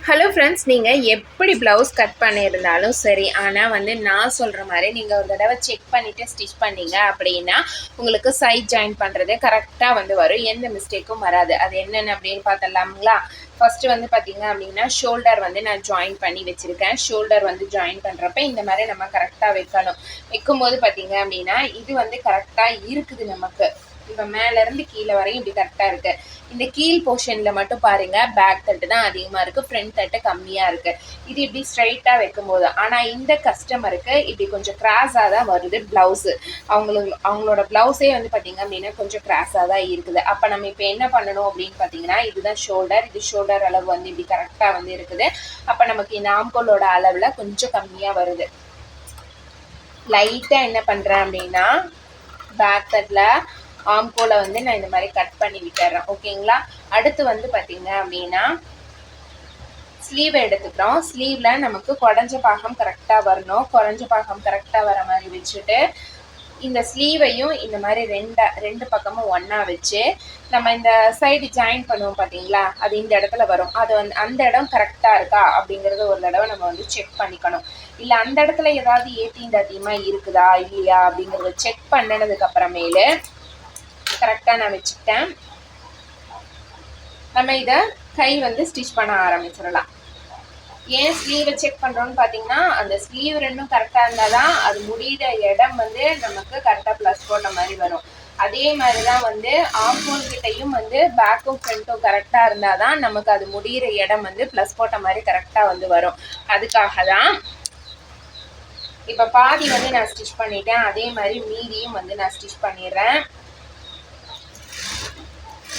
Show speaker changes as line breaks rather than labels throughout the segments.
Hello friends, நீங்கள் எப்படி blouse cut பண்ணியிருந்தாலும் சரி, ஆனால் வந்து நான் சொல்கிற மாதிரி நீங்கள் ஒரு தடவை செக் பண்ணிவிட்டு ஸ்டிச் பண்ணீங்க அப்படின்னா உங்களுக்கு சைட் ஜாயின் பண்ணுறது கரெக்டாக வந்து வரும். எந்த மிஸ்டேக்கும் வராது. அது என்னென்னு அப்படின்னு பார்த்துடலாங்களா? ஃபஸ்ட்டு வந்து பார்த்திங்க அப்படின்னா ஷோல்டர் வந்து நான் ஜாயின் பண்ணி வச்சுருக்கேன். ஷோல்டர் வந்து ஜாயின் பண்ணுறப்ப இந்த மாதிரி நம்ம கரெக்டாக வைக்கணும். வைக்கும்போது பார்த்திங்க அப்படின்னா இது வந்து கரெக்டாக இருக்குது நமக்கு. இப்போ மேலேருந்து கீழே வரையும் இப்படி கரெக்டாக இருக்குது. இந்த கீழ் போர்ஷனில் மட்டும் பாருங்கள், பேக் தட்டு தான் அதிகமாக இருக்குது, ஃப்ரண்ட் தட்டு கம்மியாக இருக்குது. இது இப்படி ஸ்ட்ரைட்டாக வைக்கும்போது, ஆனால் இந்த கஸ்டமருக்கு இப்படி கொஞ்சம் கிராஸாக தான் வருது ப்ளவுஸு. அவங்களோட ப்ளவுஸே வந்து பார்த்திங்க அப்படின்னா கொஞ்சம் கிராஸாக தான் இருக்குது. அப்போ நம்ம இப்போ என்ன பண்ணணும் அப்படின்னு பார்த்தீங்கன்னா, இதுதான் ஷோல்டர். இது ஷோல்டர் அளவு வந்து இப்படி கரெக்டாக வந்து இருக்குது. அப்போ நமக்கு இந்த ஆம்கோலோட அளவில் கொஞ்சம் கம்மியாக வருது. லைட்டாக என்ன பண்ணுறேன் அப்படின்னா, பேக் தட்டில் ஆம்கோலை வந்து நான் இந்த மாதிரி கட் பண்ணி விட்டுறேன். ஓகேங்களா? அடுத்து வந்து பார்த்தீங்க அப்படின்னா ஸ்லீவ் எடுத்துக்கிறோம். ஸ்லீவில் நமக்கு குறைஞ்ச பாகம் கரெக்டாக வரணும். குறைஞ்ச பாகம் கரெக்டாக வர மாதிரி வச்சுட்டு இந்த ஸ்லீவையும் இந்த மாதிரி ரெண்டு பக்கமும் ஒன்றா வச்சு நம்ம இந்த சைடு ஜாயின் பண்ணுவோம் பார்த்தீங்களா, அது இந்த இடத்துல வரும். அது வந்து அந்த இடம் கரெக்டாக இருக்கா அப்படிங்கிறத ஒரு தடவை நம்ம வந்து செக் பண்ணிக்கணும். இல்லை அந்த இடத்துல ஏதாவது அதிகமாக இருக்குதா இல்லையா அப்படிங்கிறத செக் பண்ணினதுக்கு அப்புறமேலு கரெக்டாக நான் வச்சுக்கிட்டேன். நம்ம இதை கை வந்து ஸ்டிச் பண்ண ஆரம்பிச்சிடலாம். ஏன் ஸ்லீவை செக் பண்ணுறோன்னு பார்த்தீங்கன்னா, அந்த ஸ்லீவ் ரெண்டும் கரெக்டாக இருந்தால் தான் அது முடிகிற இடம் வந்து நமக்கு கரெக்டாக ப்ளஸ் போட்ட மாதிரி வரும். அதே மாதிரி தான் வந்து ஆம்ஹோல் கிட்டையும் வந்து பேக்கும் ஃப்ரண்ட்டும் கரெக்டாக இருந்தால் தான் நமக்கு அது முடிகிற இடம் வந்து ப்ளஸ் போட்ட மாதிரி கரெக்டாக வந்து வரும். அதுக்காக தான் இப்போ பாதி வந்து நான் ஸ்டிச் பண்ணிட்டேன். அதே மாதிரி மீதியும் வந்து நான் ஸ்டிச் பண்ணிடுறேன்.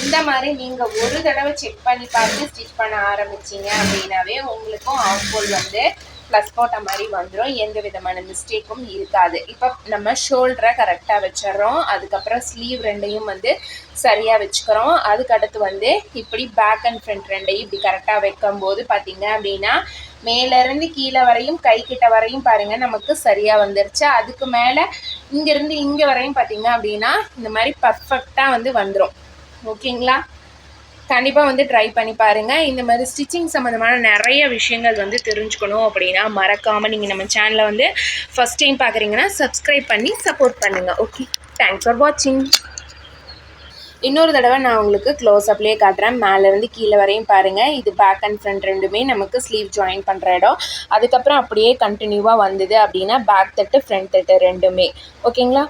இந்த மாதிரி நீங்கள் ஒரு தடவை செக் பண்ணி பார்த்து ஸ்டிச் பண்ண ஆரம்பிச்சிங்க அப்படின்னாவே உங்களுக்கும் ஆம்ஹோல் வந்து ப்ளஸ் போட்ட மாதிரி வந்துடும். எந்த விதமான மிஸ்டேக்கும் இருக்காது. இப்போ நம்ம ஷோல்டரை கரெக்டாக வச்சிடறோம். அதுக்கப்புறம் ஸ்லீவ் ரெண்டையும் வந்து சரியாக வச்சுக்கிறோம். அதுக்கடுத்து வந்து இப்படி பேக் அண்ட் ஃப்ரண்ட் ரெண்டையும் இப்படி கரெக்டாக வைக்கும்போது பார்த்தீங்க அப்படின்னா மேலேருந்து கீழே வரையும் கைக்கிட்ட வரையும் பாருங்கள் நமக்கு சரியாக வந்துருச்சு. அதுக்கு மேலே இங்கேருந்து இங்கே வரையும் பார்த்தீங்க அப்படின்னா இந்த மாதிரி பர்ஃபெக்டாக வந்து வந்துடும். ஓகேங்களா? கண்டிப்பாக வந்து ட்ரை பண்ணி பாருங்கள். இந்த மாதிரி ஸ்டிச்சிங் சம்மந்தமான நிறைய விஷயங்கள் வந்து தெரிஞ்சுக்கணும் அப்படின்னா மறக்காமல் நீங்கள் நம்ம சேனலை வந்து ஃபஸ்ட் டைம் பார்க்குறீங்கன்னா சப்ஸ்கிரைப் பண்ணி சப்போர்ட் பண்ணுங்கள். ஓகே, தேங்க்ஸ் ஃபார் வாட்சிங். இன்னொரு தடவை நான் உங்களுக்கு க்ளோஸ்அப்லேயே காட்டுறேன். மேலேருந்து கீழே வரையும் பாருங்கள். இது பேக் அண்ட் ஃப்ரண்ட் ரெண்டுமே நமக்கு ஸ்லீவ் ஜாயின் பண்ணுற இடம். அதுக்கப்புறம் அப்படியே கண்டினியூவாக வந்தது அப்படின்னா பேக் தட்டு ஃப்ரண்ட் தட்டு ரெண்டுமே. ஓகேங்களா?